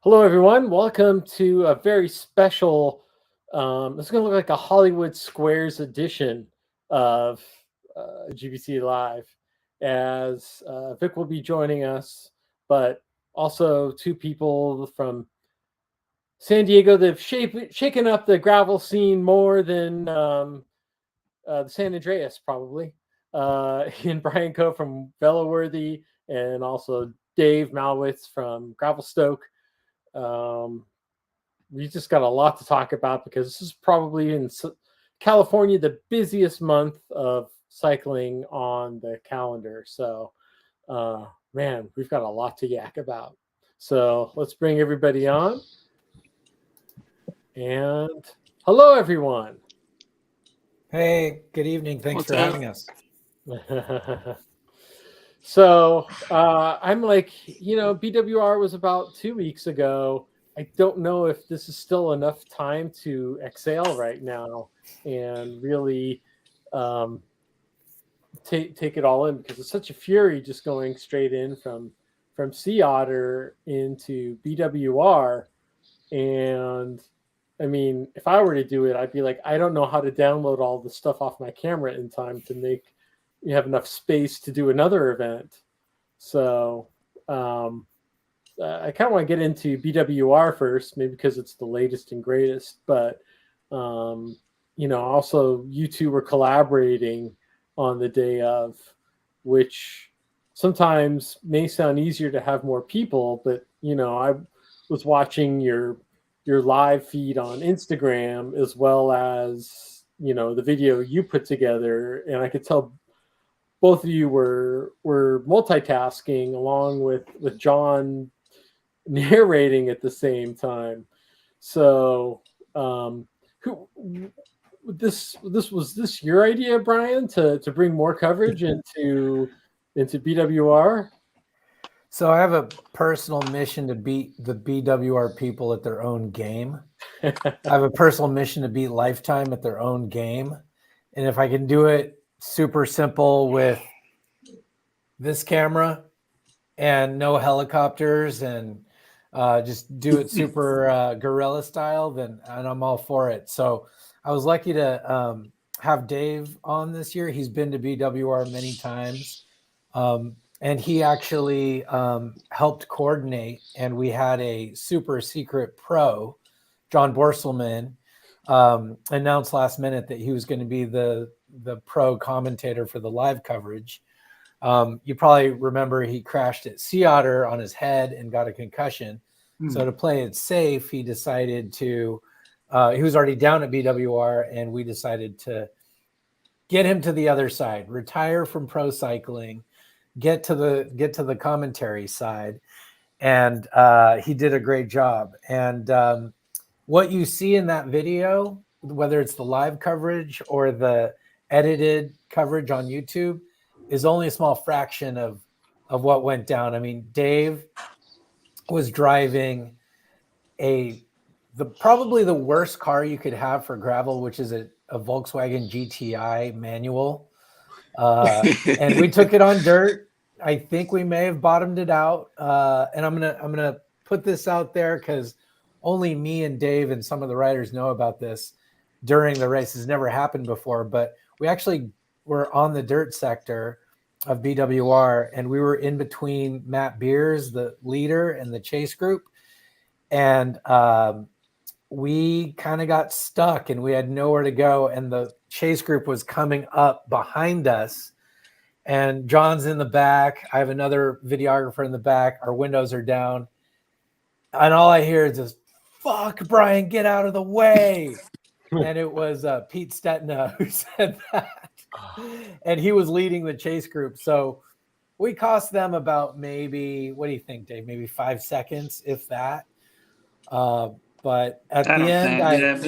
Hello, everyone. Welcome to a very special. It's going to look like a Hollywood Squares edition of GBC Live, as Vic will be joining us, but also two people from San Diego that have shaken up the gravel scene more than the San Andreas, probably. And Brian Coe from Veloworthy, and also Dave Malwitz from Gravelstoke. We just got a lot to talk about because this is probably in California the busiest month of cycling on the calendar. So, man, we've got a lot to yak about. So let's bring everybody on. And hello, everyone. Hey, good evening. Thanks for having us. So I'm like, BWR was about 2 weeks ago. I don't know if this is still enough time to exhale right now and really take it all in, because it's such a fury just going straight in from Otter into BWR. And I mean, if I were to do it, I'd be like, I don't know how to download all the stuff off my camera in time to make you have enough space to do another event. So I kind of want to get into BWR first, maybe because it's the latest and greatest. But also you two were collaborating on the day of, which sometimes may sound easier to have more people. But I was watching your live feed on Instagram, as well as the video you put together, and I could tell both of you were multitasking along with John narrating at the same time. So who this was this your idea, Brian, to bring more coverage into BWR? So I have a personal mission to beat the BWR people at their own game. I have a personal mission to beat Lifetime at their own game. And if I can do it super simple with this camera and no helicopters and just do it super guerrilla style, then I'm all for it. So I was lucky to have Dave on this year. He's been to BWR many times. And he actually helped coordinate, and we had a super secret pro, John Borselman, announced last minute that he was going to be the pro commentator for the live coverage. You probably remember he crashed at Sea Otter on his head and got a concussion. So to play it safe, he decided to, he was already down at BWR, and we decided to get him to the other side, retire from pro cycling, get to the commentary side. And he did a great job. And what you see in that video, whether it's the live coverage or the edited coverage on YouTube, is only a small fraction of what went down. I mean, Dave was driving probably the worst car you could have for gravel, which is a Volkswagen GTI manual. And we took it on dirt. I think we may have bottomed it out. And I'm gonna put this out there because only me and Dave and some of the riders know about this during the race. It's never happened before, but we actually were on the dirt sector of BWR, and we were in between Matt Beers, the leader, and the chase group. And we kind of got stuck and we had nowhere to go. And the chase group was coming up behind us. And John's in the back. I have another videographer in the back. Our windows are down. And all I hear is just, "Fuck, Brian, get out of the way." And it was Pete Stetna who said that. And he was leading the chase group. So we cost them about maybe, what do you think, Dave? Maybe 5 seconds, if that. But at the end,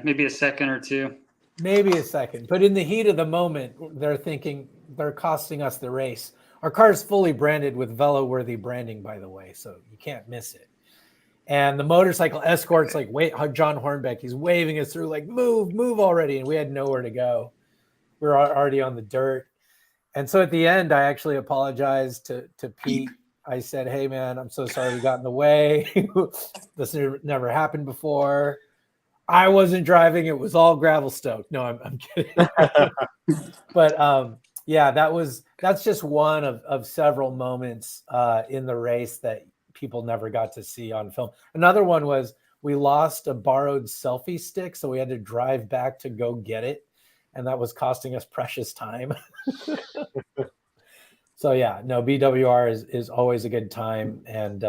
maybe a second or two. Maybe a second. But in the heat of the moment, they're thinking they're costing us the race. Our car is fully branded with Veloworthy branding, by the way, so you can't miss it. And the motorcycle escort's like, wait, John Hornbeck, he's waving us through, like, move already. And we had nowhere to go. We were already on the dirt. And so at the end, I actually apologized to Pete I said, hey, man, I'm so sorry we got in the way. This never happened before. I wasn't driving. It was all Gravelstoke. No, I'm kidding. But yeah, that's just one of several moments in the race that people never got to see on film. Another one was we lost a borrowed selfie stick, so we had to drive back to go get it, and that was costing us precious time. So yeah, no, BWR is always a good time, and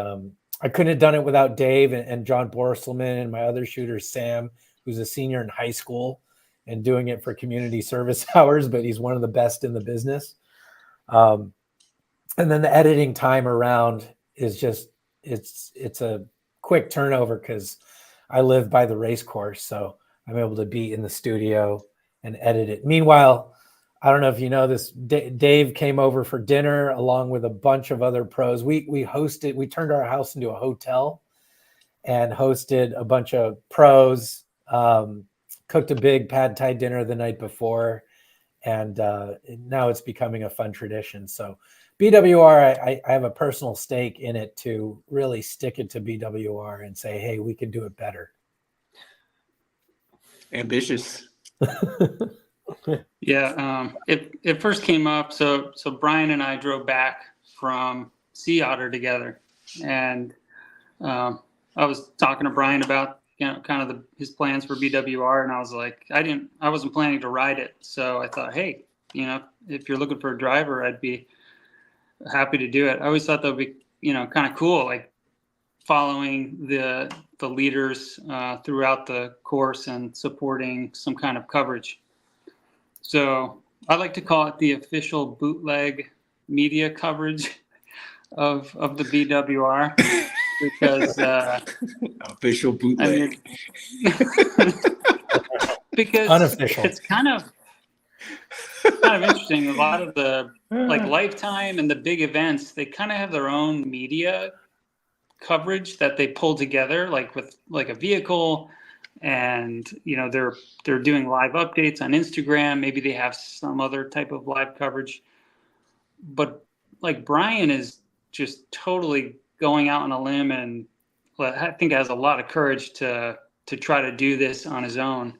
I couldn't have done it without Dave and John Borselman and my other shooter Sam, who's a senior in high school and doing it for community service hours, but he's one of the best in the business. And then the editing time around is just it's a quick turnover because I live by the race course, so I'm able to be in the studio and edit it. Meanwhile, I don't know if you know this, Dave came over for dinner along with a bunch of other pros. We turned our house into a hotel and hosted a bunch of pros, cooked a big pad thai dinner the night before, and now it's becoming a fun tradition. So BWR, I have a personal stake in it to really stick it to BWR and say, hey, we can do it better. Ambitious. Yeah, it first came up. So Brian and I drove back from Otter together, and I was talking to Brian about kind of his plans for BWR, and I was like, I wasn't planning to ride it, so I thought, hey, if you're looking for a driver, I'd be happy to do it. I always thought that would be kind of cool, like following the leaders throughout the course and supporting some kind of coverage. So I like to call it the official bootleg media coverage of the BWR because official bootleg. Because unofficial. It's kind of interesting. A lot of the like Lifetime and the big events, they kind of have their own media coverage that they pull together, like with like a vehicle. And they're doing live updates on Instagram. Maybe they have some other type of live coverage, but like Brian is just totally going out on a limb, and I think has a lot of courage to try to do this on his own.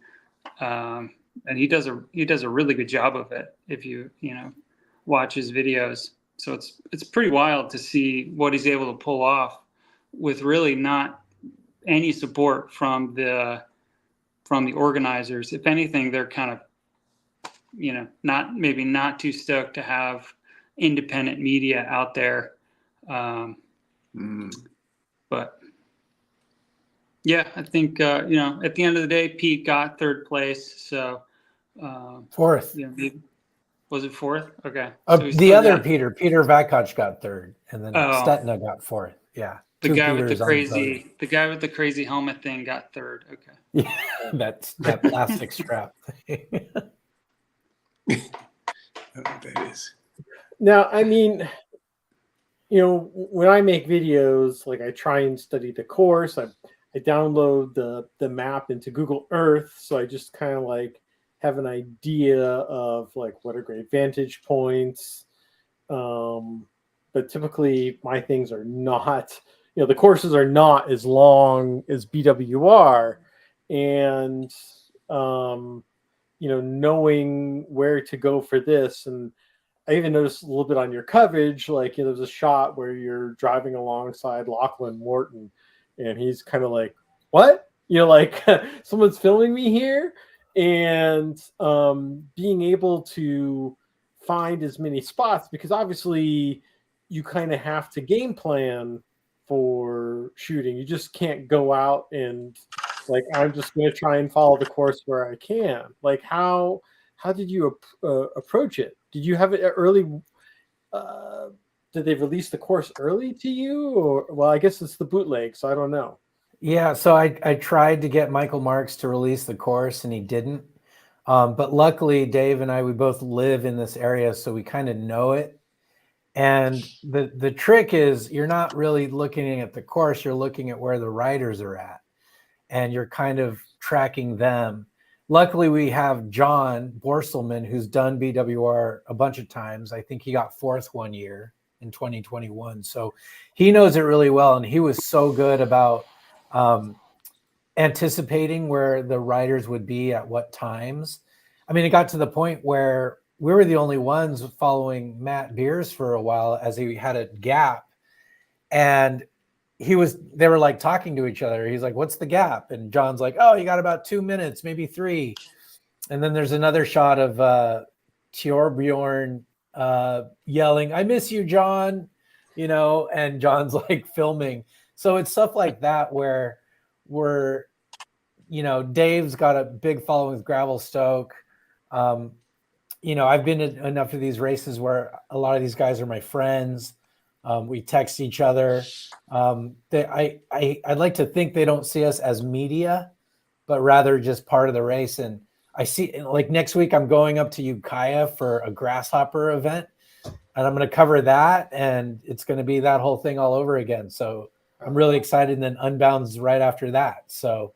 And he does a really good job of it if you watch his videos. So it's pretty wild to see what he's able to pull off with really not any support from the organizers. If anything, they're kind of not too stoked to have independent media out there. But yeah, I think at the end of the day, Pete got third place. So fourth. Was it fourth? Okay. So the other Peter Vakoch got third, and then Stetna got fourth. Yeah. The guy with the crazy helmet thing got third. Okay. Yeah, that plastic strap thing. That is. Now, I mean, when I make videos, like I try and study the course. I download the map into Google Earth, so I just kind of like have an idea of like what are great vantage points. But typically, my things are not. The courses are not as long as BWR, and knowing where to go for this. And I even noticed a little bit on your coverage, like there's a shot where you're driving alongside Lachlan Morton, and he's kind of like, "What? Like someone's filming me here," and being able to find as many spots, because obviously you kind of have to game plan for shooting. You just can't go out and like, I'm just going to try and follow the course where I can. Like, how did you approach it? Did you have it early? Did they release the course early to you? Or, well, I guess it's the bootleg, so I don't know. Yeah, so I tried to get Michael Marks to release the course, and he didn't. But luckily, Dave and I, we both live in this area, so we kind of know it. And the trick is you're not really looking at the course, you're looking at where the riders are at, and you're kind of tracking them. Luckily, we have John Borselman, who's done BWR a bunch of times. I think he got fourth one year. in 2021. So he knows it really well. And he was so good about anticipating where the riders would be at what times. I mean, it got to the point where we were the only ones following Matt Beers for a while as he had a gap. And they were like talking to each other. He's like, what's the gap? And John's like, oh, you got about 2 minutes, maybe 3. And then there's another shot of Torbjorn yelling, I miss you, John, and John's like filming. So it's stuff like that where Dave's got a big following with Gravelstoke. I've been in enough of these races where a lot of these guys are my friends. We text each other. I'd like to think they don't see us as media, but rather just part of the race. And I see, like next week, I'm going up to Ukiah for a grasshopper event, and I'm going to cover that, and it's going to be that whole thing all over again. So I'm really excited. And then Unbound's right after that. So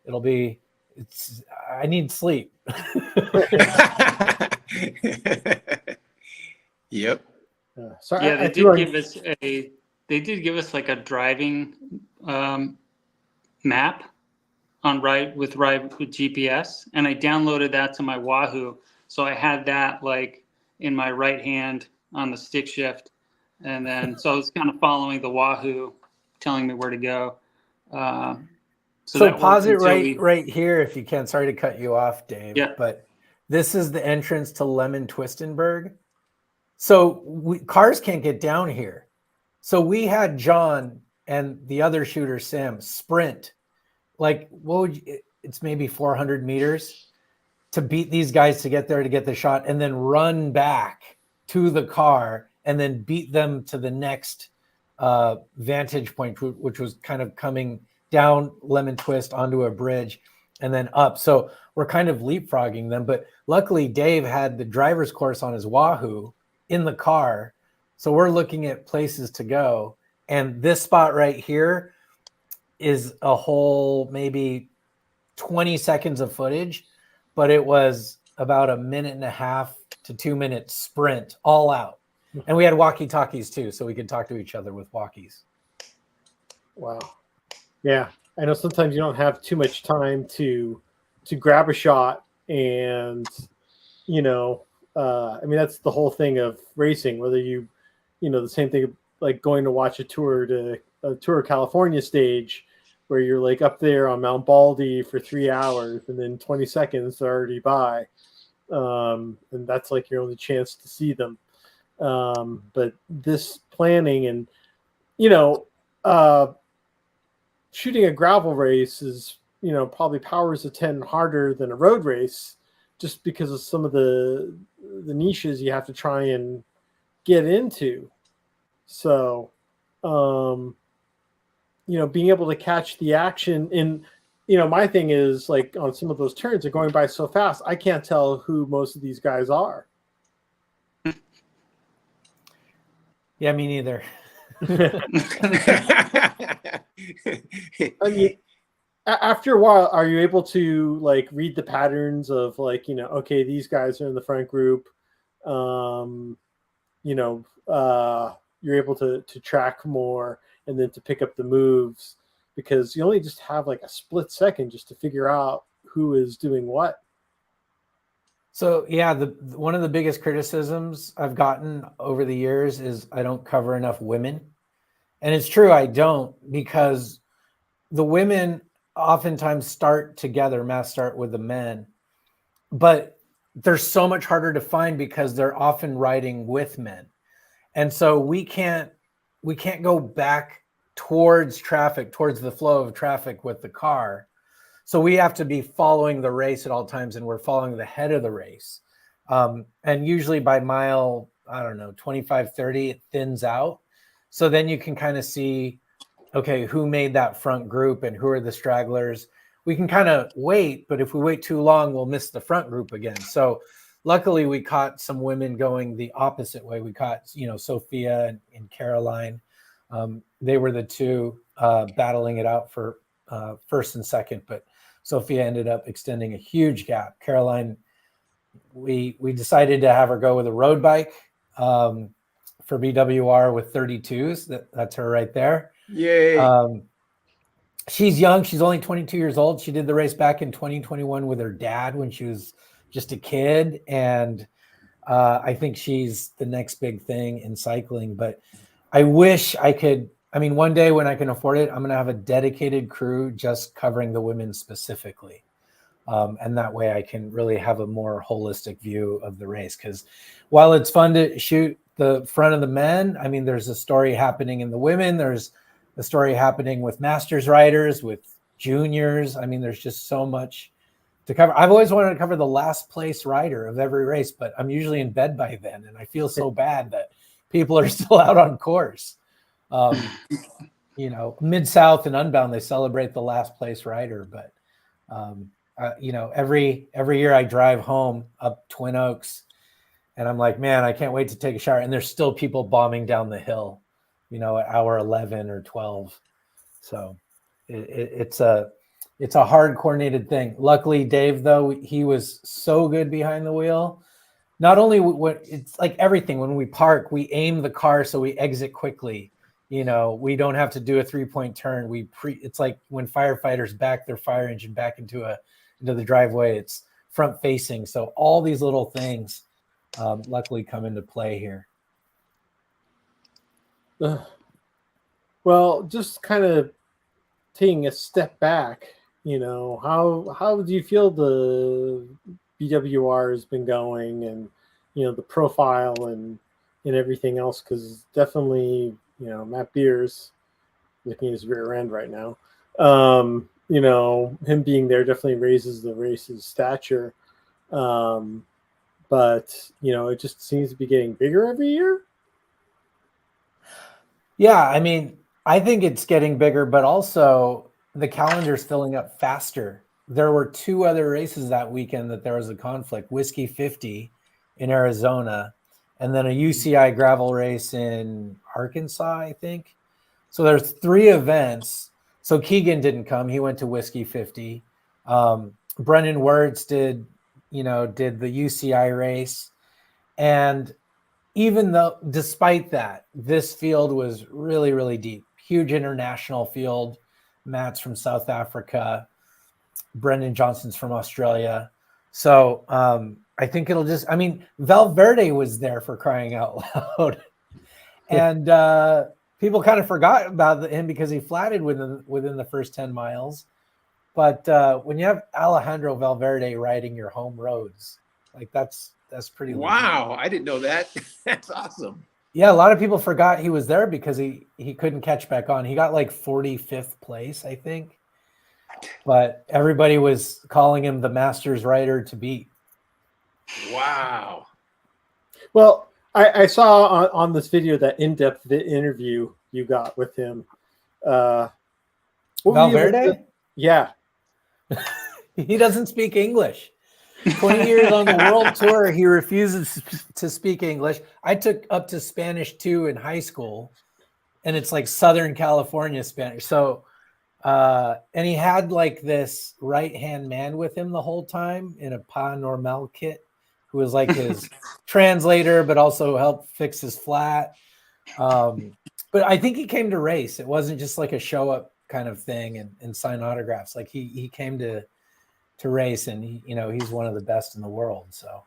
I need sleep. Yep. Sorry, Yeah, they did give us like a driving map on ride with GPS, and I downloaded that to my Wahoo, so I had that like in my right hand on the stick shift, and then so I was kind of following the Wahoo, telling me where to go. So pause it right here if you can. Sorry to cut you off, Dave. Yeah. But this is the entrance to Lemon Twistenberg. So cars can't get down here. So we had John and the other shooter, Sam, sprint. Like, it's maybe 400 meters to beat these guys to get there to get the shot, and then run back to the car and then beat them to the next vantage point, which was kind of coming down Lemon Twist onto a bridge and then up. So we're kind of leapfrogging them. But luckily, Dave had the driver's course on his Wahoo in the car. So we're looking at places to go. And this spot right here is a whole maybe 20 seconds of footage, but it was about 1.5 to 2 minute sprint all out. And we had walkie-talkies too, so we could talk to each other with walkies. Wow. Yeah. I know sometimes you don't have too much time to grab a shot, and I mean, that's the whole thing of racing, whether the same thing like going to watch a Tour of California stage where you're like up there on Mount Baldy for 3 hours and then 20 seconds are already by. And that's like your only chance to see them. But this planning and, shooting a gravel race is, probably powers of 10 harder than a road race just because of some of the niches you have to try and get into. So, being able to catch the action in, my thing is like on some of those turns are going by so fast, I can't tell who most of these guys are. Yeah, me neither. I mean, after a while, are you able to like read the patterns of like, okay, these guys are in the front group. You're able to track more and then to pick up the moves, because you only just have like a split second just to figure out who is doing what. So yeah, one of the biggest criticisms I've gotten over the years is I don't cover enough women. And it's true, I don't, because the women oftentimes start together, mass start with the men, but they're so much harder to find because they're often riding with men. And so we can't go back towards traffic, towards the flow of traffic with the car. So we have to be following the race at all times, and we're following the head of the race. And usually by mile, 25, 30, it thins out. So then you can kind of see, okay, who made that front group and who are the stragglers. We can kind of wait, but if we wait too long, we'll miss the front group again. So luckily we caught some women going the opposite way. We caught, Sophia and Caroline. They were the two battling it out for first and second, but Sophia ended up extending a huge gap. Caroline, we decided to have her go with a road bike for BWR with 32s. That's her right there. Yay. She's young. She's only 22 years old. She did the race back in 2021 with her dad when she was just a kid. And I think she's the next big thing in cycling. But I wish I could. I mean, one day when I can afford it, I'm going to have a dedicated crew just covering the women specifically. And that way I can really have a more holistic view of the race. Because while it's fun to shoot the front of the men, I mean, there's a story happening in the women. There's a story happening with masters riders, with juniors. I mean, there's just so much to cover. I've always wanted to cover the last place rider of every race, but I'm usually in bed by then. And I feel so bad that people are still out on course. You know, Mid-South and Unbound, they celebrate the last place rider, but you know, every year I drive home up Twin Oaks and I'm like, man, I can't wait to take a shower. And there's still people bombing down the hill, you know, at hour 11 or 12. So it's a hard coordinated thing. Luckily, Dave, though, he was so good behind the wheel. Not only what it's like everything, when we park, we aim the car so we exit quickly. You know, we don't have to do a 3-point turn. It's like when firefighters back their fire engine back into the driveway, it's front facing. So all these little things luckily come into play here. Well, just kind of taking a step back, you know, how do you feel the BWR has been going, and you know, the profile and everything else? Because definitely, you know, Matt Beers looking at his rear end right now. You know, him being there definitely raises the race's stature. But, you know, it just seems to be getting bigger every year. Yeah, I mean, I think it's getting bigger, but also the calendar's filling up faster. There were 2 other races that weekend that there was a conflict. Whiskey 50 in Arizona, and then a UCI gravel race in Arkansas, I think. So there's 3 events. So Keegan didn't come. He went to Whiskey 50. Brendan Wirtz did the UCI race. And even though, despite that, this field was really, really deep. Huge international field. Matt's from South Africa. Brendan Johnson's from Australia. So I think it'll just, I mean, Valverde was there, for crying out loud. And people kind of forgot about him because he flatted within the first 10 miles. But when you have Alejandro Valverde riding your home roads, like that's pretty Wow, legit. I didn't know that. That's awesome. Yeah, a lot of people forgot he was there because he couldn't catch back on. He got like 45th place, I think. But everybody was calling him the Masters rider to beat. Wow. Well, I saw on this video that in-depth interview you got with him. Valverde? Yeah. He doesn't speak English. 20 years on the world tour, he refuses to speak English. I took up to Spanish 2 in high school, and it's like Southern California Spanish. So, and he had like this right-hand man with him the whole time in a Pas Normal kit, who was like his translator, but also helped fix his flat. But I think he came to race. It wasn't just like a show up kind of thing and sign autographs. Like he came to race, and he's one of the best in the world. So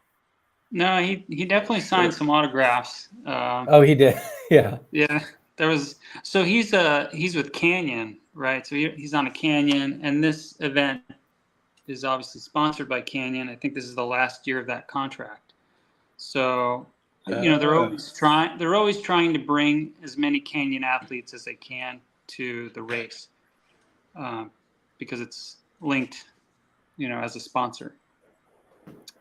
no, he definitely signed some autographs. Oh, he did. Yeah. There was, so he's with Canyon, right? So he's on a Canyon, and this event is obviously sponsored by Canyon. I think this is the last year of that contract. So they're always trying to bring as many Canyon athletes as they can to the race, because it's linked, as a sponsor.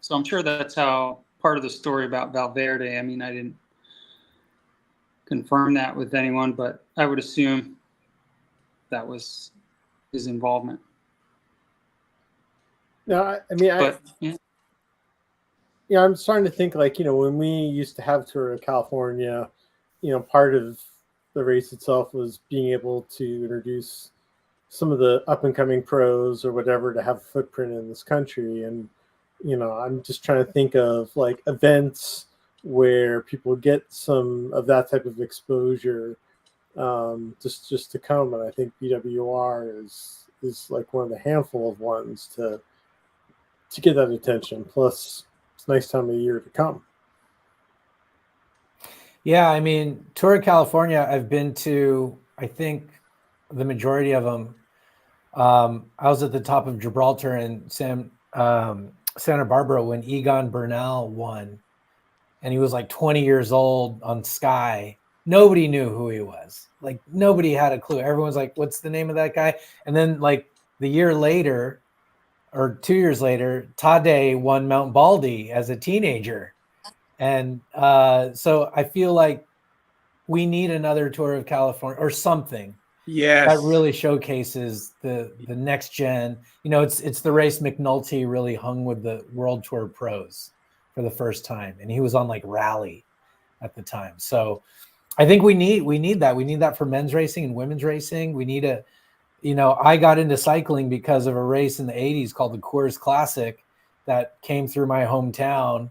So I'm sure that's how part of the story about Valverde. I mean, I didn't confirm that with anyone, but I would assume that was his involvement. No, I mean, I'm starting to think, like, when we used to have Tour of California, part of the race itself was being able to introduce some of the up and coming pros or whatever to have a footprint in this country. And, I'm just trying to think of like events where people get some of that type of exposure just to come. And I think BWR is like one of the handful of ones to get that attention. Plus, it's a nice time of the year to come. Yeah, I mean, Tour of California, I've been to, I think, the majority of them. I was at the top of Gibraltar and Santa Barbara when Egon Bernal won, and he was like 20 years old on Sky. Nobody knew who he was. Like, nobody had a clue. Everyone's like, what's the name of that guy? And then like the year later or 2 years later, Tadej won Mount Baldy as a teenager. And so I feel like we need another Tour of California or something Yes. that really showcases the next gen. You know, it's the race McNulty really hung with the World Tour pros for the first time, and he was on like Rally at the time. So I think we need that. We need that for men's racing and women's racing. We need a, you know, I got into cycling because of a race in the 80s called the Coors Classic that came through my hometown.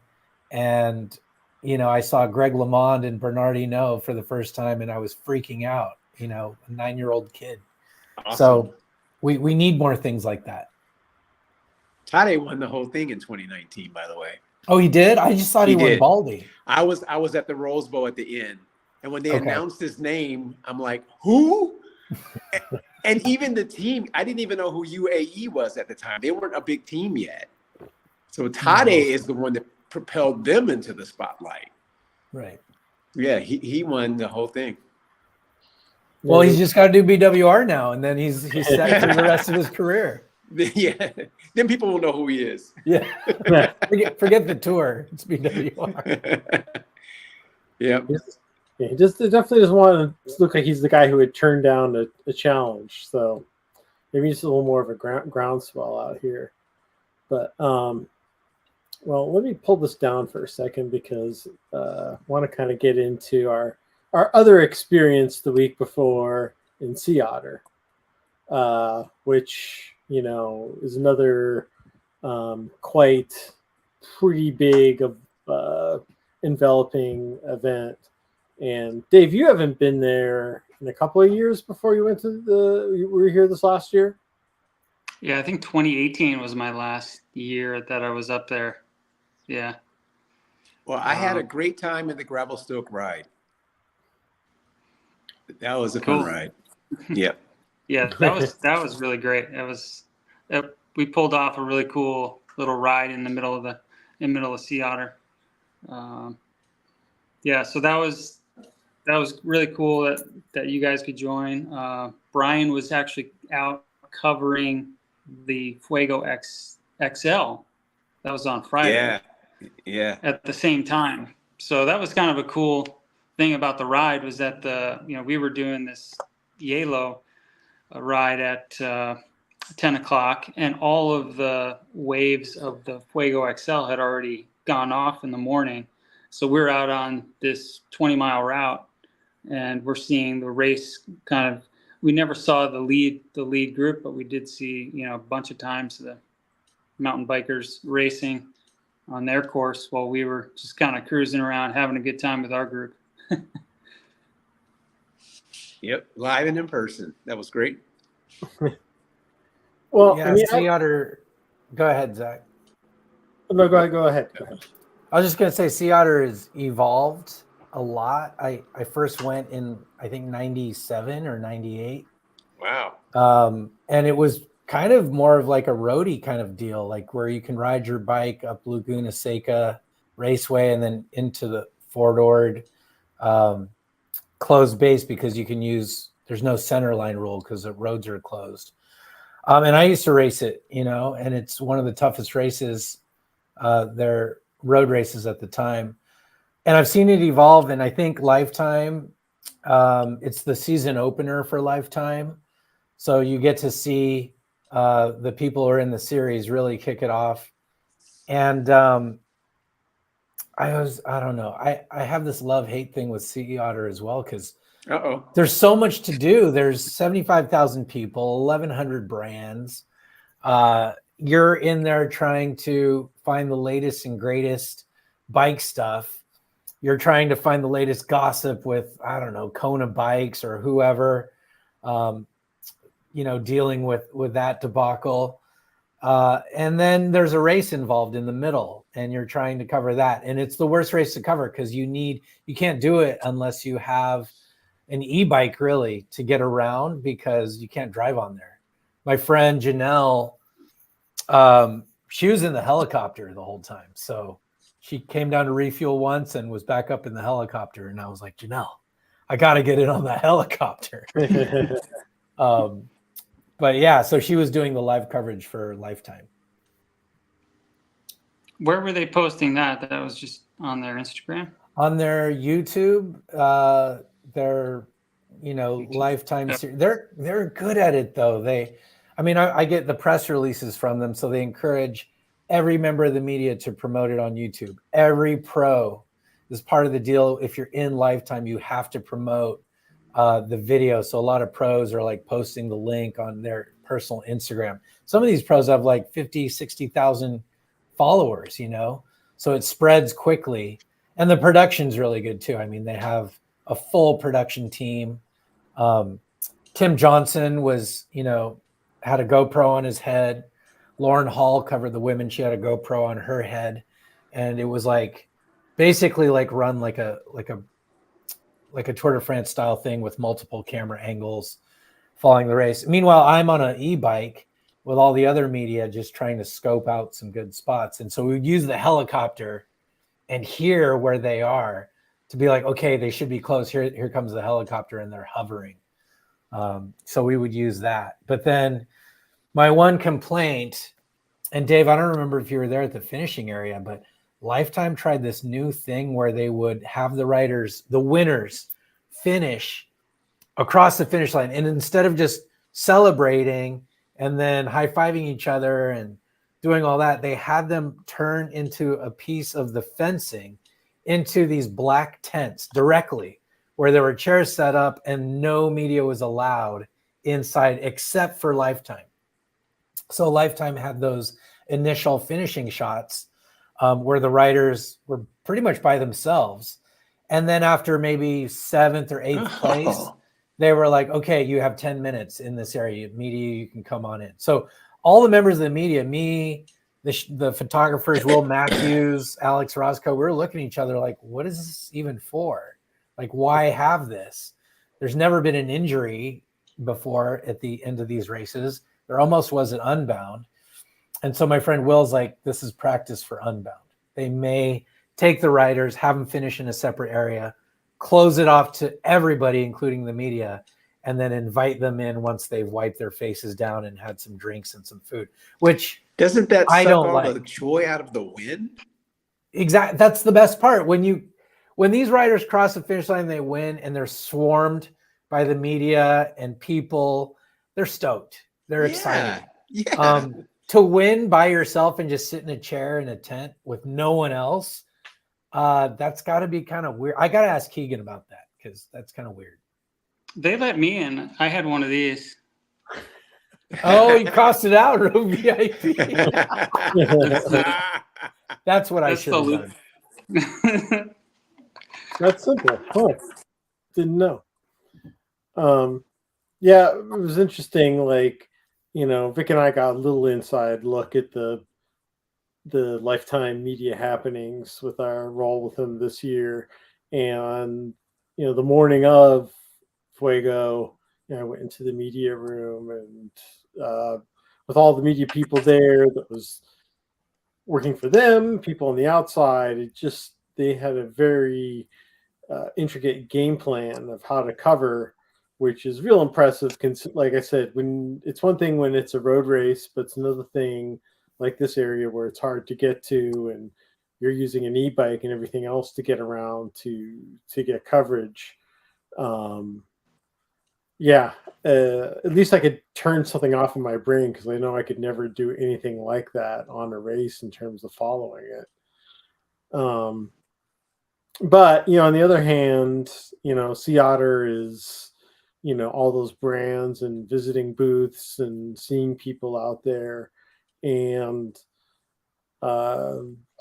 And, you know, I saw Greg LeMond and Bernard Hinault for the first time, and I was freaking out, you know, a 9-year-old kid. Awesome. So we need more things like that. Tadej won the whole thing in 2019, by the way. Oh, he did? I just thought he won did. Baldy. I was at the Rose Bowl at the end, and when they Okay. announced his name, I'm like, who? And even the team, I didn't even know who UAE was at the time. They weren't a big team yet. So Tadej is the one that propelled them into the spotlight. Right. Yeah, he won the whole thing. Well, he's just got to do BWR now, and then he's set for the rest of his career. Yeah, then people will know who he is. Yeah. Forget the tour. It's BWR. Yep. Yeah, he definitely doesn't want to look like he's the guy who would turn down a challenge. So maybe just a little more of a groundswell out here. But well, let me pull this down for a second because I want to kind of get into our other experience the week before in Sea Otter, which, you know, is another quite pretty big enveloping event. And Dave, you haven't been there in a couple of years before you went to you were here this last year? Yeah, I think 2018 was my last year that I was up there. Yeah. Well, I had a great time in the Gravelstoke ride. That was a fun ride. Yep. Yeah, that was really great. We pulled off a really cool little ride in the middle of Sea Otter. Yeah, so that was really cool that you guys could join. Brian was actually out covering the Fuego XL. That was on Friday. Yeah. At the same time. So that was kind of a cool thing about the ride was that we were doing this Yalo ride at 10 o'clock, and all of the waves of the Fuego XL had already gone off in the morning. So we're out on this 20-mile route, and we're seeing the race kind of. We never saw the lead group, but we did see, you know, a bunch of times the mountain bikers racing on their course while we were just kind of cruising around having a good time with our group. Yep, live and in person. That was great. Well, yeah, I mean, Sea Otter. Go ahead, Zach. No, go ahead. I was just going to say Sea Otter has evolved a lot. I first went in, I think, 97 or 98. Wow. And it was kind of more of like a roadie kind of deal, like where you can ride your bike up Laguna Seca Raceway and then into the four-doored closed base because you can there's no center line rule because the roads are closed. And I used to race it, you know, and it's one of the toughest races. They're road races at the time. And I've seen it evolve. And I think Lifetime, it's the season opener for Lifetime. So you get to see the people who are in the series really kick it off. And I don't know. I have this love-hate thing with Sea Otter as well because there's so much to do. There's 75,000 people, 1,100 brands. You're in there trying to find the latest and greatest bike stuff. you're trying to find the latest gossip with, I don't know, Kona Bikes or whoever, dealing with that debacle. And then there's a race involved in the middle, and you're trying to cover that. And it's the worst race to cover because you can't do it unless you have an e-bike really to get around, because you can't drive on there. My friend Janelle, she was in the helicopter the whole time. So she came down to refuel once and was back up in the helicopter. And I was like, Janelle, I got to get in on the helicopter. But yeah, so she was doing the live coverage for Lifetime. Where were they posting that? That was just on their Instagram? On their YouTube, their YouTube. Lifetime Yep. series. They're good at it though. I get the press releases from them, so they encourage every member of the media to promote it on YouTube. Every pro is part of the deal. If you're in Lifetime, you have to promote the video. So a lot of pros are like posting the link on their personal Instagram. Some of these pros have like 50, 60,000 followers, so it spreads quickly. And the production's really good too. I mean, they have a full production team. Tim Johnson was, had a GoPro on his head. Lauren Hall covered the women. She had a GoPro on her head. And it was like basically like run like a Tour de France style thing with multiple camera angles following the race. Meanwhile, I'm on an e-bike with all the other media just trying to scope out some good spots. And so we would use the helicopter and hear where they are to be like, okay, they should be close. Here comes the helicopter, and they're hovering. So we would use that. But then my one complaint, and Dave, I don't remember if you were there at the finishing area, but Lifetime tried this new thing where they would have the winners finish across the finish line. And instead of just celebrating and then high-fiving each other and doing all that, they had them turn into a piece of the fencing into these black tents directly, where there were chairs set up and no media was allowed inside except for Lifetime. So Lifetime had those initial finishing shots where the riders were pretty much by themselves. And then after maybe 7th or 8th place, they were like, okay, you have 10 minutes in this area. Media, you can come on in. So all the members of the media, me, the photographers, Will Matthews, Alex Roscoe, we're looking at each other like, what is this even for? Like, why have this? There's never been an injury before at the end of these races. There almost was an Unbound. And so my friend Will's like, this is practice for Unbound. They may take the riders, have them finish in a separate area, close it off to everybody, including the media, and then invite them in once they've wiped their faces down and had some drinks and some food, which doesn't that I suck don't all like. the joy out of the win? Exactly. That's the best part. When these riders cross the finish line, they win, and they're swarmed by the media and people, they're stoked. They're excited. Yeah. To win by yourself and just sit in a chair in a tent with no one else, that's got to be kind of weird. I got to ask Keegan about that, because that's kind of weird. They let me in. I had one of these. Oh, you crossed it out, room VIP. That's what I should have done. That's simple. Huh. Didn't know. Yeah, it was interesting. Like, Vic and I got a little inside look at the Lifetime media happenings with our role with them this year. And, the morning of Fuego, I went into the media room, and with all the media people there that was working for them, people on the outside, they had a very intricate game plan of how to cover, which is real impressive. Like I said, when it's one thing when it's a road race, but it's another thing like this area where it's hard to get to, and you're using an e-bike and everything else to get around to get coverage. At least I could turn something off in my brain, because I know I could never do anything like that on a race in terms of following it. But on the other hand, Sea Otter is, all those brands and visiting booths and seeing people out there. And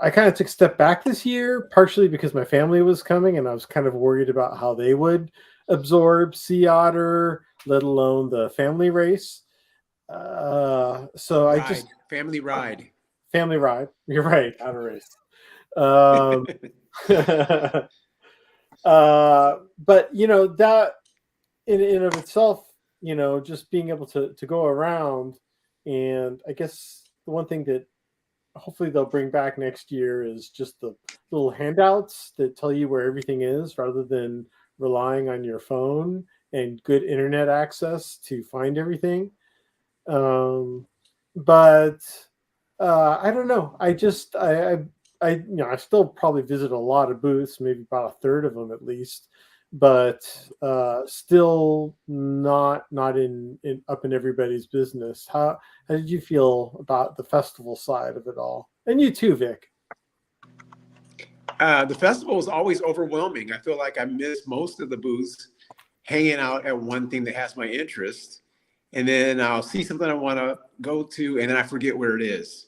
I kind of took a step back this year, partially because my family was coming and I was kind of worried about how they would absorb Sea Otter, let alone the family race. So I just family ride. family ride. You're right, Otter race. Um, but that in of itself, just being able to go around, and I guess the one thing that hopefully they'll bring back next year is just the little handouts that tell you where everything is rather than relying on your phone and good internet access to find everything. But I don't know. I still probably visit a lot of booths, maybe about a third of them at least, but still not in up in everybody's business. How did you feel about the festival side of it all? And you too, Vic. The festival is always overwhelming. I feel like I miss most of the booths hanging out at one thing that has my interest. And then I'll see something I want to go to, and then I forget where it is.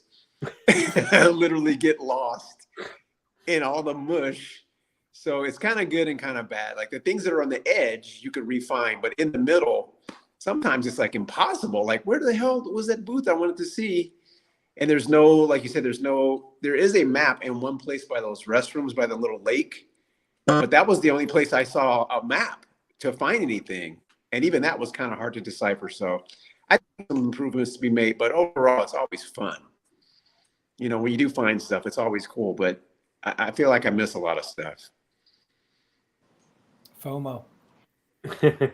I literally get lost in all the mush. So it's kind of good and kind of bad. Like the things that are on the edge, you could refine, but in the middle, sometimes it's like impossible. Like, where the hell was that booth I wanted to see? And there's no, like you said, there is a map in one place by those restrooms by the little lake. But that was the only place I saw a map to find anything. And even that was kind of hard to decipher. So I think some improvements to be made, but overall, it's always fun. When you do find stuff, it's always cool. But I feel like I miss a lot of stuff. FOMO.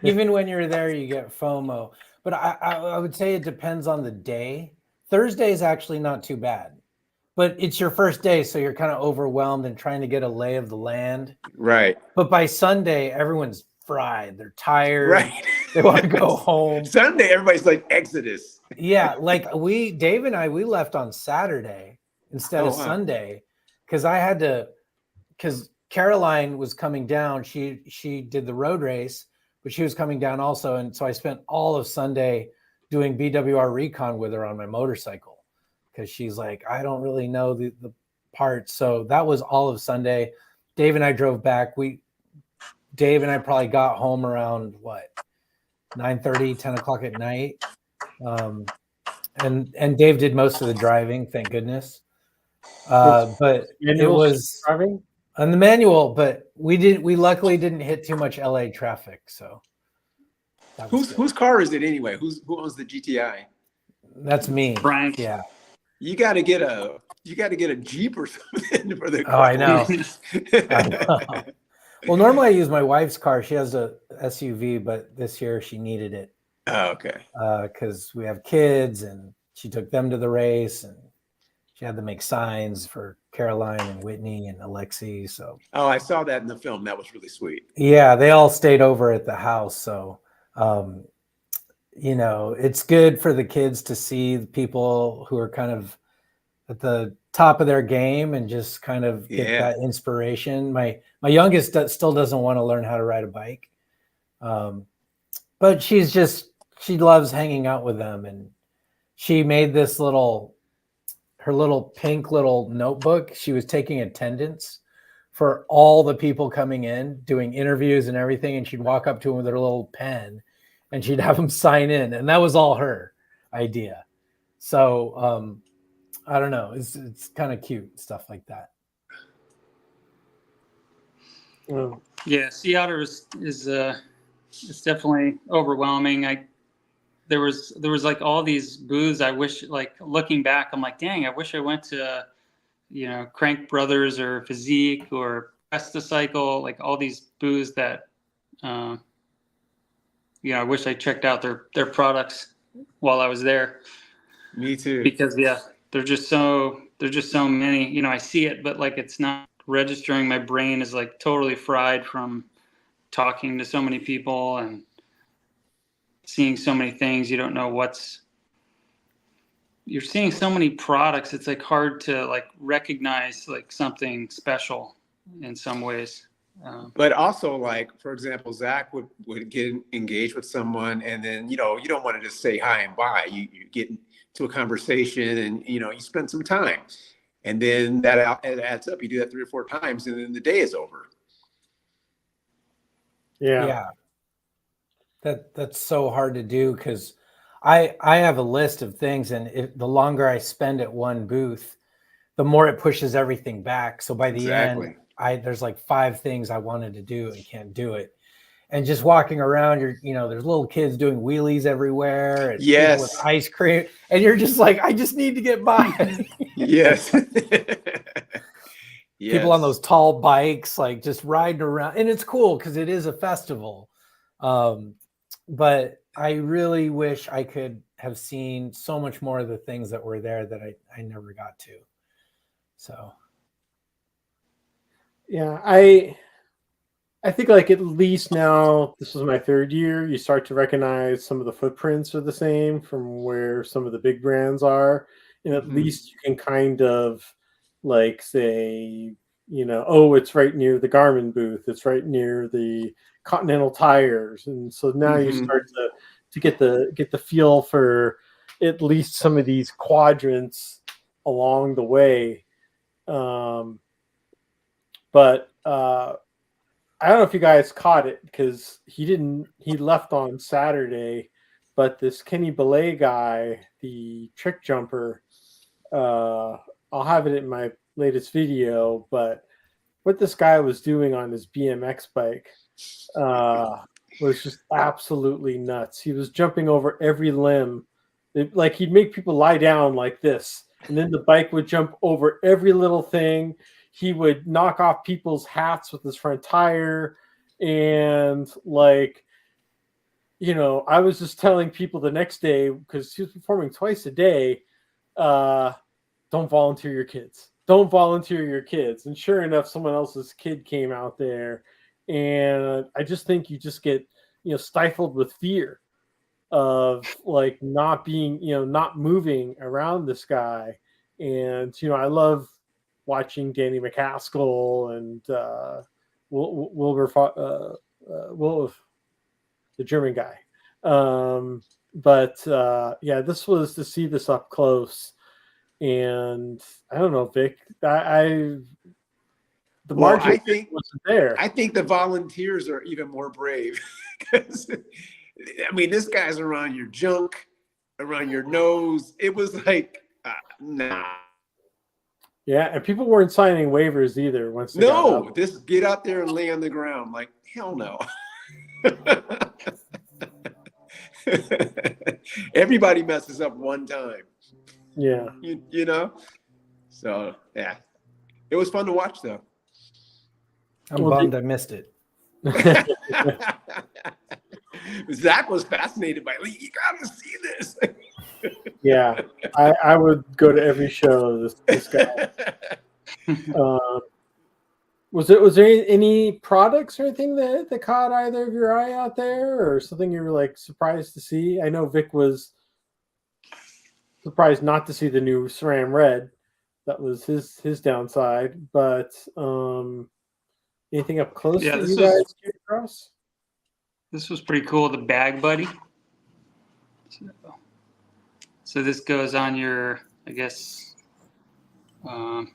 Even when you're there, you get FOMO. But I would say it depends on the day. Thursday is actually not too bad. But it's your first day, so you're kind of overwhelmed and trying to get a lay of the land. Right. But by Sunday, everyone's fried. They're tired. Right. They want to go home. Sunday, everybody's like Exodus. Yeah, like Dave and I, we left on Saturday instead of Sunday because Caroline was coming down. She did the road race, but she was coming down also. And so I spent all of Sunday doing BWR recon with her on my motorcycle because she's like, I don't really know the parts. So that was all of Sunday. Dave and I drove back. Dave and I probably got home around 9:30, 10 o'clock at night. And Dave did most of the driving, thank goodness. But it was driving on the manual, but we luckily didn't hit too much LA traffic. So whose car is it anyway? Who owns the GTI? That's me. Frank. Yeah. You got to get a Jeep or something for the car. I know. Well, normally I use my wife's car. She has a SUV, but this year she needed it. Oh, okay. Because we have kids, and she took them to the race, and she had to make signs for Caroline and Whitney and Alexi. So. Oh, I saw that in the film. That was really sweet. Yeah, they all stayed over at the house. So, it's good for the kids to see the people who are kind of at the top of their game and just kind of get that inspiration. My youngest still doesn't want to learn how to ride a bike. But she loves hanging out with them. And she made her little pink little notebook. She was taking attendance for all the people coming in, doing interviews and everything. And she'd walk up to them with her little pen and she'd have them sign in. And that was all her idea. So, I don't know. It's kind of cute, stuff like that. Well, yeah, Sea Otter is it's definitely overwhelming. There was like all these booths. I wish, like looking back, I'm like, dang, I wish I went to, Crank Brothers or Physique or Pesticycle, like all these booths that, I wish I checked out their products while I was there. Me too. Because they're just so many. I see it, but like it's not registering. My brain is like totally fried from talking to so many people and seeing so many things. You don't know you're seeing so many products. It's like hard to like recognize like something special in some ways. But also, like, for example, Zach would get engaged with someone, and then, you don't want to just say hi and bye. You get into a conversation and, you spend some time. And then that it adds up. You do that 3 or 4 times, and then the day is over. Yeah. That's so hard to do because I have a list of things, and the longer I spend at one booth, the more it pushes everything back. So by the end, there's like 5 things I wanted to do and can't do it. And just walking around, there's little kids doing wheelies everywhere, and people with ice cream, and you're just like, I just need to get by. Yes. People on those tall bikes, like just riding around, and it's cool because it is a festival. But I really wish I could have seen so much more of the things that were there that I never got to. So, yeah, I think like at least now, this was my 3rd year, you start to recognize some of the footprints are the same from where some of the big brands are. And at least you can kind of like say, oh, it's right near the Garmin booth. It's right near the Continental Tires. And so now you start to get the feel for at least some of these quadrants along the way. But I don't know if you guys caught it because he left on Saturday, but this Kenny Belay guy, the trick jumper, I'll have it in my latest video, but what this guy was doing on his BMX bike was just absolutely nuts. He was jumping over every limb. Like he'd make people lie down like this, and then the bike would jump over every little thing. He would knock off people's hats with his front tire. And like, I was just telling people the next day, because he was performing twice a day, don't volunteer your kids. Don't volunteer your kids. And sure enough, someone else's kid came out there. And I just think you just get, stifled with fear of like not being, not moving around this guy. And, I love watching Danny McCaskill and Wilbur, Wolf, the German guy. This was to see this up close. And I don't know, Vic, the margin wasn't there. I think the volunteers are even more brave because, this guy's around your junk, around your nose. It was like, nah. Yeah, and people weren't signing waivers either. Just get out there and lay on the ground. Like, hell no. Everybody messes up one time. Yeah. So, yeah. It was fun to watch, though. I'm bummed I missed it. Zach was fascinated by it. You got to see this. Yeah, I would go to every show. This guy. Was there any products or anything that caught either of your eye out there, or something you were like surprised to see? I know Vic was surprised not to see the new SRAM Red. That was his downside. But anything up close that you guys came across? This was pretty cool. The Bag Buddy. So this goes on your, I guess, by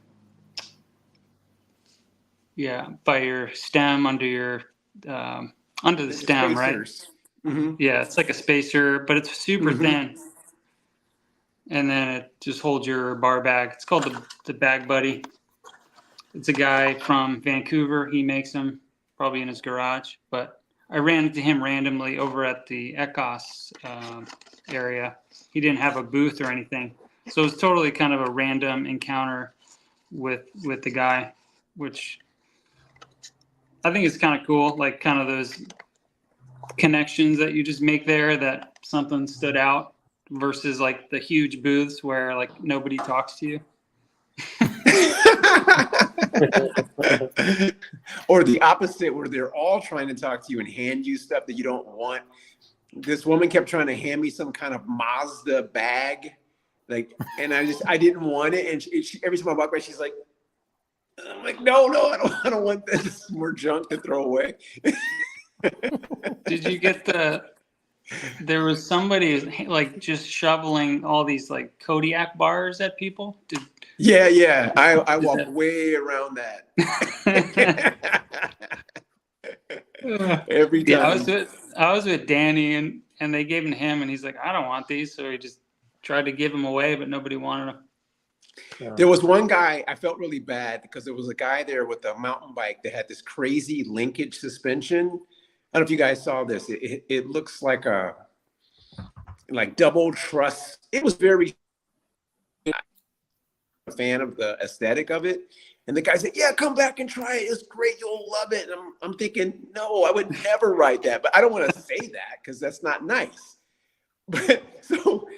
your stem under the stem, right? Mm-hmm. Yeah, it's like a spacer, but it's super thin. And then it just holds your bar bag. It's called the Bag Buddy. It's a guy from Vancouver. He makes them probably in his garage, but I ran into him randomly over at the Ecos area. He didn't have a booth or anything. So it was totally kind of a random encounter with the guy, which I think is kind of cool, like kind of those connections that you just make there that something stood out versus like the huge booths where like nobody talks to you. Or the opposite, where they're all trying to talk to you and hand you stuff that you don't want. This woman kept trying to hand me some kind of Mazda bag, and I didn't want it. And she every time I walk by, she's like, I'm like, no, I don't want this. More junk to throw away. Did you get the There was somebody like just shoveling all these like Kodiak bars at people. Yeah. I Is walk that- way around that. Every Yeah, time. I was with Danny and they gave him and he's like, I don't want these, so he just tried to give them away, but nobody wanted them. There was one guy, I felt really bad because there was a guy there with a mountain bike that had this crazy linkage suspension. I don't know if you guys saw this. It looks like a double truss. It was very a fan of the aesthetic of it. And the guy said, yeah, come back and try it. It's great. You'll love it. And I'm thinking, no, I would never ride that. But I don't want to say that because that's not nice. But so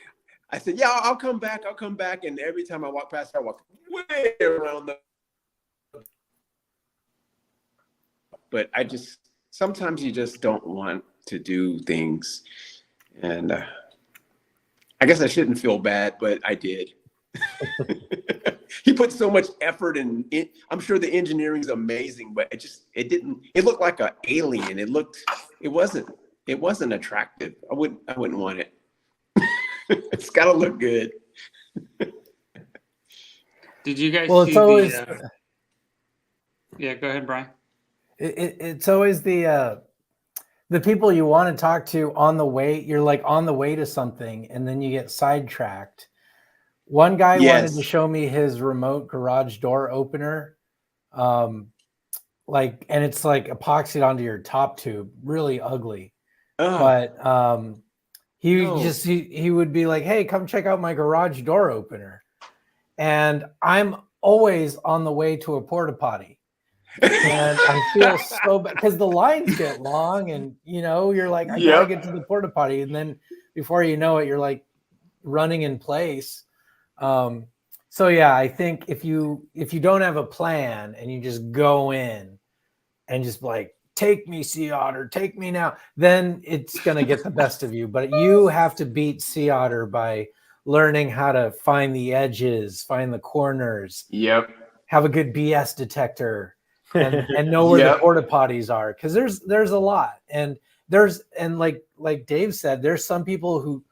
I said, yeah, I'll come back. I'll come back. And every time I walk past, I walk way around the. But sometimes you just don't want to do things. And I guess I shouldn't feel bad, but I did. He put so much effort in it. I'm sure the engineering is amazing, but it looked like an alien. It wasn't attractive. I wouldn't want it. It's got to look good. Did you guys Well, see it's always yeah, go ahead, Brian. it's always the people you want to talk to on the way. You're like on the way to something, and then you get sidetracked. One guy wanted to show me his remote garage door opener, and it's like epoxied onto your top tube, really ugly. But he would be like, "Hey, come check out my garage door opener," and I'm always on the way to a porta potty, and I feel so bad because the lines get long, and you're like, "I gotta get to the porta potty," and then before you know it, you're like running in place. So yeah, I think if you don't have a plan and you just go in and just like, take me, Sea Otter, take me now, then it's going to get the best of you. But you have to beat Sea Otter by learning how to find the edges, find the corners, have a good BS detector, and know where the porta potties are. Cause there's a lot. And like Dave said, there's some people who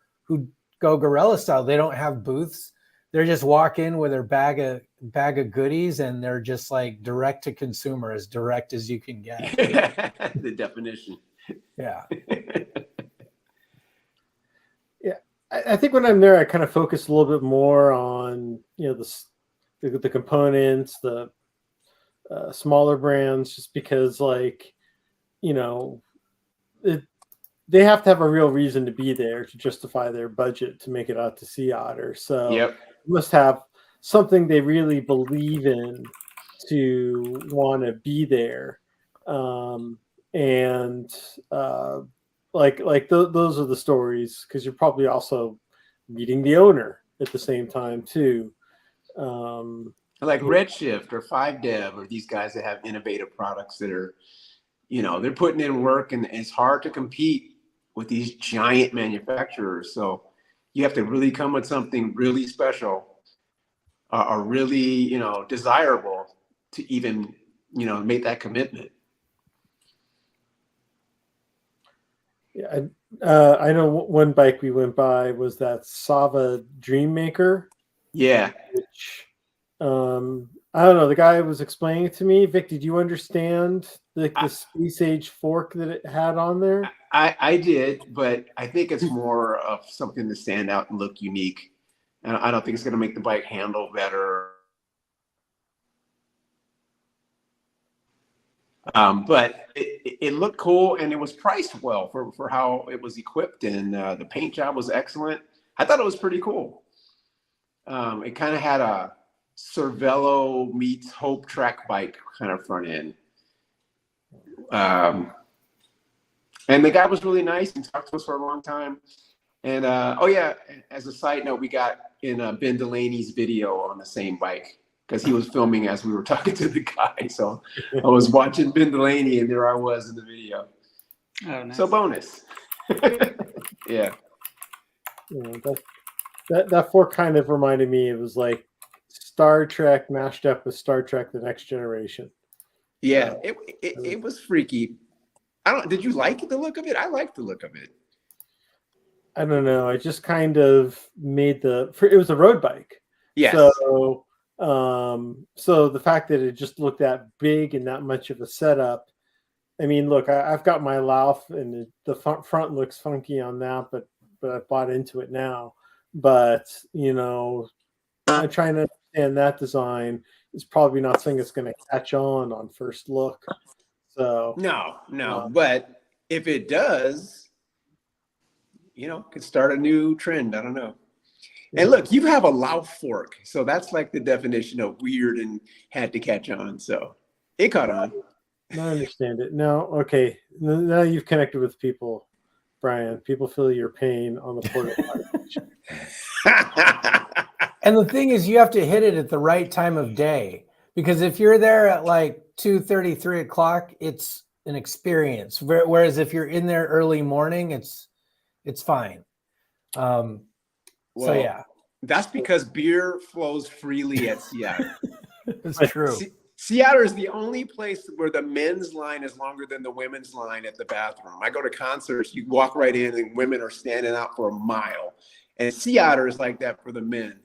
go guerrilla style. They don't have booths. They just walk in with their bag of goodies, and they're just like direct to consumer, as direct as you can get. The definition. Yeah. Yeah. I think when I'm there, I kind of focus a little bit more on, the components, the smaller brands, just because they have to have a real reason to be there to justify their budget to make it out to Sea Otter. So must have something they really believe in to want to be there. Those are the stories, because you're probably also meeting the owner at the same time too. Like Redshift or 5Dev or these guys that have innovative products that are, they're putting in work, and it's hard to compete with these giant manufacturers. So you have to really come with something really special or really, desirable to even, make that commitment. Yeah, I know one bike we went by was that Sava Dreammaker. Yeah. Which, I don't know. The guy was explaining it to me. Vic, did you understand the Space Age fork that it had on there? I did, but I think it's more of something to stand out and look unique. And I don't think it's going to make the bike handle better. But it looked cool, and it was priced well for how it was equipped, and the paint job was excellent. I thought it was pretty cool. It kind of had a Cervelo meets Hope track bike kind of front end. And the guy was really nice and talked to us for a long time. And as a side note, we got in Ben Delaney's video on the same bike, because he was filming as we were talking to the guy. So I was watching Ben Delaney, and there I was in the video. Oh, nice. So bonus. Yeah. That fork kind of reminded me, it was like Star Trek mashed up with Star Trek: The Next Generation. Yeah, it was freaky. Did you like the look of it? I liked the look of it. I don't know. I just kind of made it was a road bike. Yes. So the fact that it just looked that big and that much of a setup. I mean, look, I've got my Lauf and the front looks funky on that, but I bought into it now. But I'm trying to understand that design is probably not something that's going to catch on first look. So no. But if it does, could start a new trend. I don't know. And look, you have a Lauf fork, so that's like the definition of weird and had to catch on. So it caught on. I understand it. No, okay. Now you've connected with people, Brian. People feel your pain on the portable. And the thing is, you have to hit it at the right time of day, because if you're there at like 2:30, 3 o'clock, it's an experience. Whereas if you're in there early morning, it's fine. So yeah, that's because beer flows freely at Seattle. it's true. Seattle is the only place where the men's line is longer than the women's line at the bathroom. I go to concerts, you walk right in and women are standing out for a mile. And Seattle is like that for the men.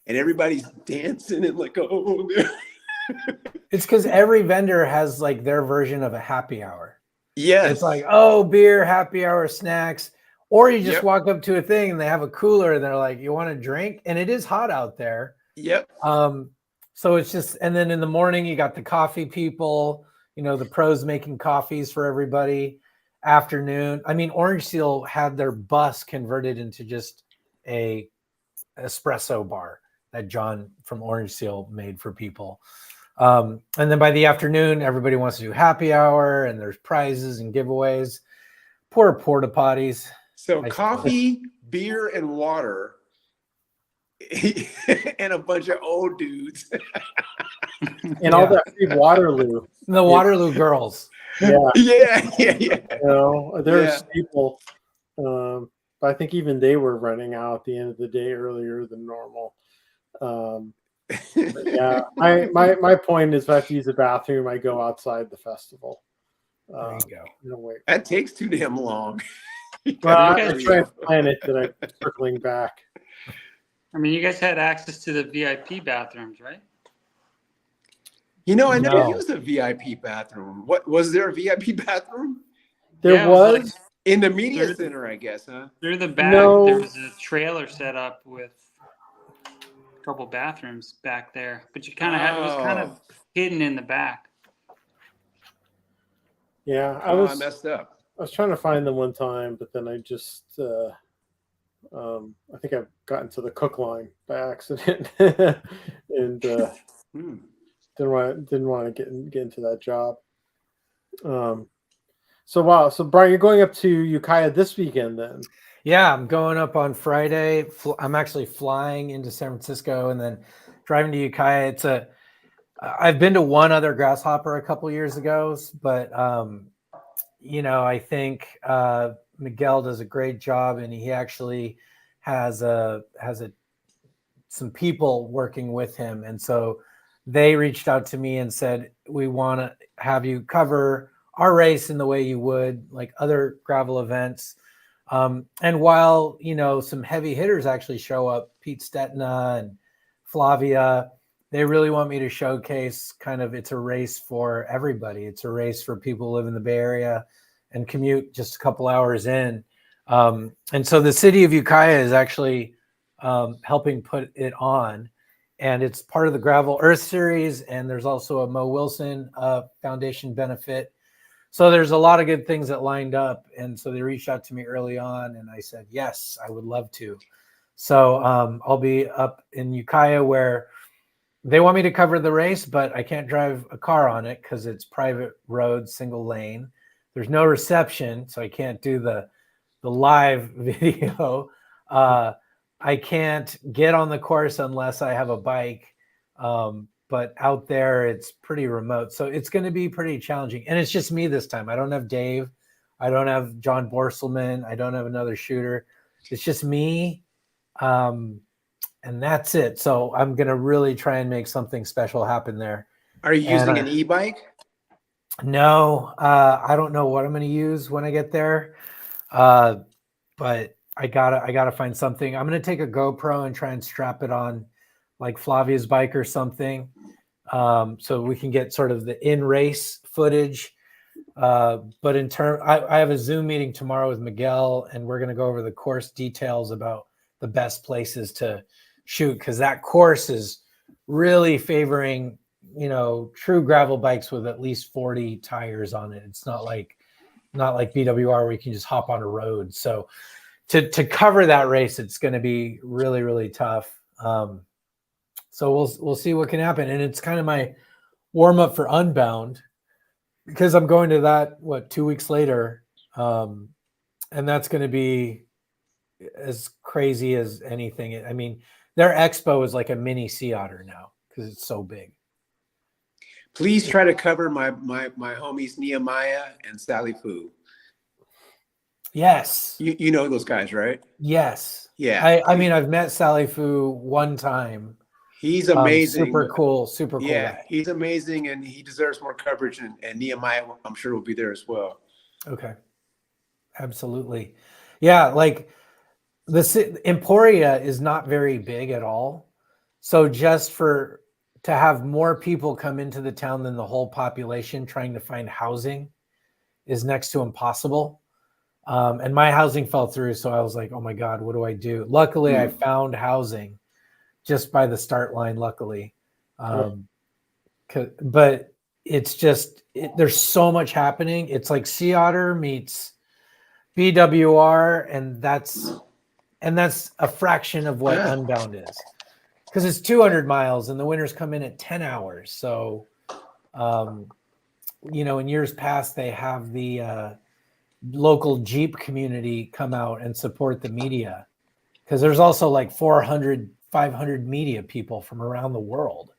And everybody's dancing and like, oh. It's because every vendor has like their version of a happy hour. Yes. It's like, oh, beer, happy hour, snacks. Or you just walk up to a thing and they have a cooler and they're like, you want a drink? And it is hot out there. Yep. So it's just, and then in the morning, you got the coffee people, the pros making coffees for everybody. Afternoon. I mean, Orange Seal had their bus converted into just a espresso bar that John from Orange Seal made for people. And then by the afternoon, everybody wants to do happy hour and there's prizes and giveaways. Poor porta potties. So coffee, beer, and water. And a bunch of old dudes. And all that free Waterloo. The Waterloo girls. Yeah. There's people. But I think even they were running out at the end of the day earlier than normal. Yeah, my point is if I have to use the bathroom, I go outside the festival. There you go. No way. That takes too damn long. Well, I'm trying to plan it that I'm circling back. I mean, you guys had access to the VIP bathrooms, right? I never used a VIP bathroom. What was there a VIP bathroom? There was in the media center, I guess, huh? Through the back, there was a trailer set up with a couple bathrooms back there, but you kind of it was kind of hidden in the back. Yeah, I messed up. I was trying to find them one time, but then I just I think I've gotten to the cook line by accident, and didn't want to get into that job. So Brian, you're going up to Ukiah this weekend then? Yeah, I'm going up on Friday. I'm actually flying into San Francisco and then driving to Ukiah. I've been to one other Grasshopper a couple years ago, but I think Miguel does a great job, and he actually has some people working with him, and so they reached out to me and said, we want to have you cover our race in the way you would like other gravel events. And while, some heavy hitters actually show up, Pete Stetina and Flavia, they really want me to showcase it's a race for everybody. It's a race for people who live in the Bay Area and commute just a couple hours in. And so the city of Ukiah is actually helping put it on. And it's part of the Gravel Earth Series. And there's also a Mo Wilson Foundation benefit. So there's a lot of good things that lined up. And so they reached out to me early on. And I said, yes, I would love to. So I'll be up in Ukiah where they want me to cover the race, but I can't drive a car on it because it's private road, single lane. There's no reception, so I can't do the live video. I can't get on the course unless I have a bike. But out there, it's pretty remote. So it's going to be pretty challenging. And it's just me this time. I don't have Dave. I don't have John Borselman. I don't have another shooter. It's just me. And that's it. So I'm going to really try and make something special happen there. Are you using an e-bike? No, I don't know what I'm going to use when I get there. But I gotta find something. I'm gonna take a GoPro and try and strap it on like Flavia's bike or something, so we can get sort of the in race footage. But in turn, I have a Zoom meeting tomorrow with Miguel, and we're gonna go over the course details about the best places to shoot, because that course is really favoring, true gravel bikes with at least 40 tires on it. It's not like BWR where you can just hop on a road. So to cover that race, it's going to be really, really tough. So we'll see what can happen. And it's kind of my warm up for Unbound, because I'm going to that 2 weeks later, and that's going to be as crazy as anything. I mean, their expo is like a mini Sea Otter now because it's so big. Please try to cover my homies Nehemiah and Sally Fu. Yes. You know those guys, right? Yes. Yeah. I mean, I've met Sally Fu one time. He's amazing. Super cool Yeah, guy. he's amazing, and he deserves more coverage. And Nehemiah, I'm sure, will be there as well. Okay. Absolutely. Yeah, like the Emporia is not very big at all. So just to have more people come into the town than the whole population trying to find housing is next to impossible. And my housing fell through. So I was like, oh my God, what do I do? Luckily, I found housing just by the start line, luckily. But it's just, there's so much happening. It's like Sea Otter meets BWR, and that's a fraction of what Unbound is. Because it's 200 miles and the winners come in at 10 hours. So, in years past, they have the local Jeep community come out and support the media, because there's also like 400, 500 media people from around the world.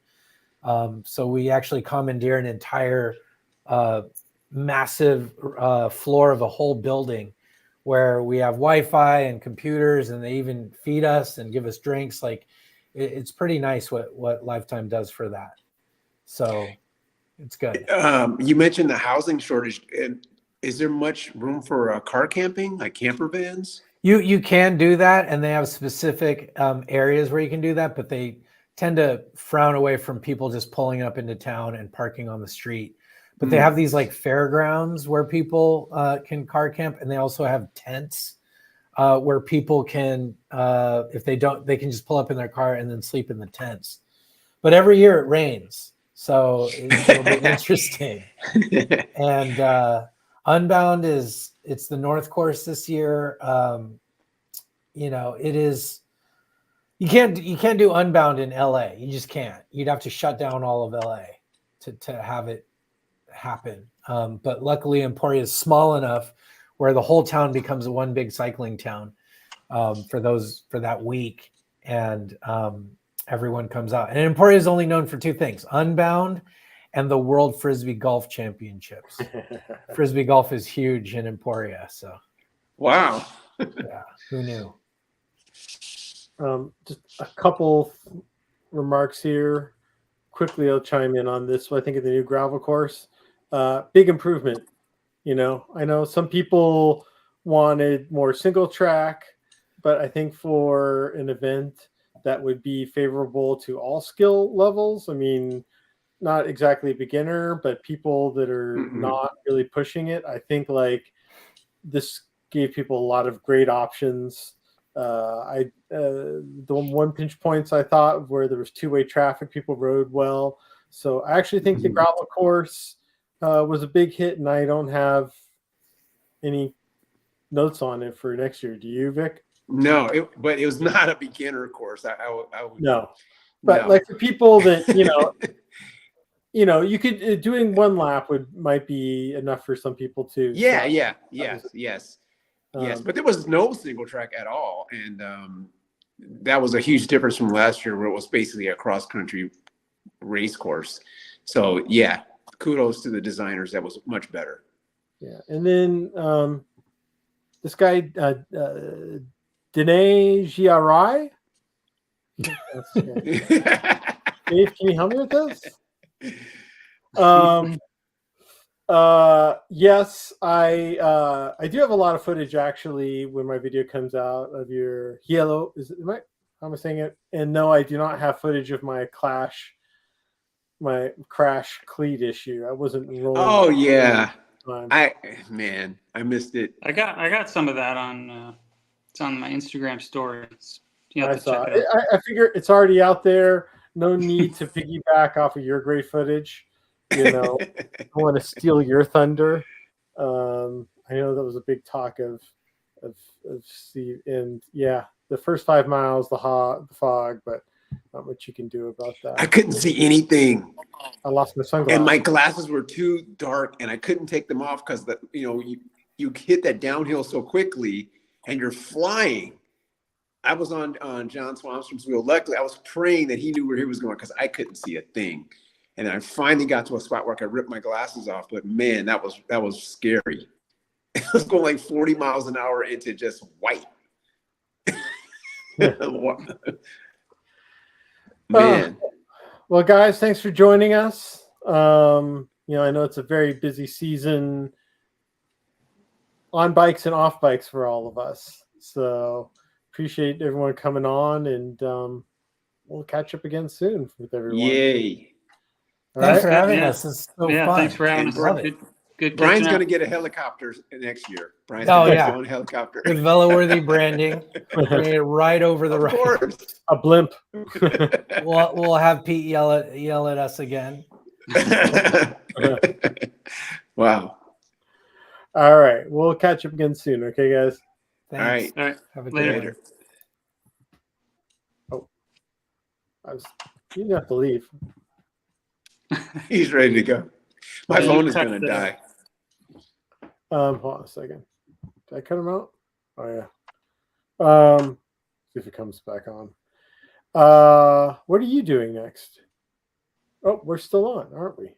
So we actually commandeer an entire massive floor of a whole building where we have Wi-Fi and computers, and they even feed us and give us drinks. Like, it's pretty nice what Lifetime does for that. So it's good. You mentioned the housing shortage. Is there much room for car camping, like camper vans? You can do that, and they have specific areas where you can do that, but they tend to frown away from people just pulling up into town and parking on the street. But they have these like fairgrounds where people can car camp, and they also have tents where people can, if they don't, they can just pull up in their car and then sleep in the tents. But every year it rains, so it'll be interesting. And Unbound it's the North Course this year. It is. You can't do Unbound in LA. You just can't. You'd have to shut down all of LA to have it happen. But luckily, Emporia is small enough where the whole town becomes a one big cycling town for that week, and everyone comes out. And Emporia is only known for two things: Unbound and the World Frisbee Golf Championships. Frisbee golf is huge in Emporia. So, wow. Yeah, who knew? Just a couple remarks here. Quickly, I'll chime in on this. I think of the new gravel course, big improvement. I know some people wanted more single track, but I think for an event that would be favorable to all skill levels, I mean, not exactly beginner, but people that are not really pushing it, I think like this gave people a lot of great options. The one pinch points I thought where there was two-way traffic, people rode well. So I actually think the gravel course was a big hit, and I don't have any notes on it for next year. Do you, Vic? No, but it was not a beginner course. I would, no, but like for people that you could doing one lap might be enough for some people too. Yes. But there was no single track at all, and that was a huge difference from last year, where it was basically a cross country race course. So yeah, kudos to the designers. That was much better. Yeah, and then this guy Dene Giarai. Dave, can you help me with this? Yes, I do have a lot of footage actually when my video comes out of your yellow. How am I saying it? And no, I do not have footage of my crash cleat issue. I wasn't rolling. Oh yeah, I missed it. I got some of that on. It's on my Instagram story. You have I to saw check it. it out. I figure it's already out there. No need to piggyback off of your great footage. You know, I want to steal your thunder. I know that was a big talk of Steve, and yeah, the first 5 miles, the fog, but not much you can do about that. I couldn't see anything. I lost my sunglasses, and my glasses were too dark, and I couldn't take them off because you hit that downhill so quickly, and you're flying. I was on John Swanstrom's wheel. Luckily, I was praying that he knew where he was going because I couldn't see a thing. And I finally got to a spot where I could rip my glasses off. But man, that was scary. It was going like 40 miles an hour into just white. Man. Well, guys, thanks for joining us. I know it's a very busy season on bikes and off bikes for all of us. So appreciate everyone coming on, and we'll catch up again soon with everyone. Yay. Thanks for having us. It's so fun. Thanks for having us. Good. Brian's going to get a helicopter next year. Brian's going to get his own helicopter. With Veloworthy branding. Bring it right over the right. A blimp. We'll have Pete yell at us again. Wow. All right. We'll catch up again soon. Okay, guys? Thanks. All right. Have a Later. good Oh. You didn't have to leave. He's ready to go. My phone is going to die. Hold on a second. Did I cut him out? Oh yeah. See if it comes back on. What are you doing next? Oh, we're still on, aren't we?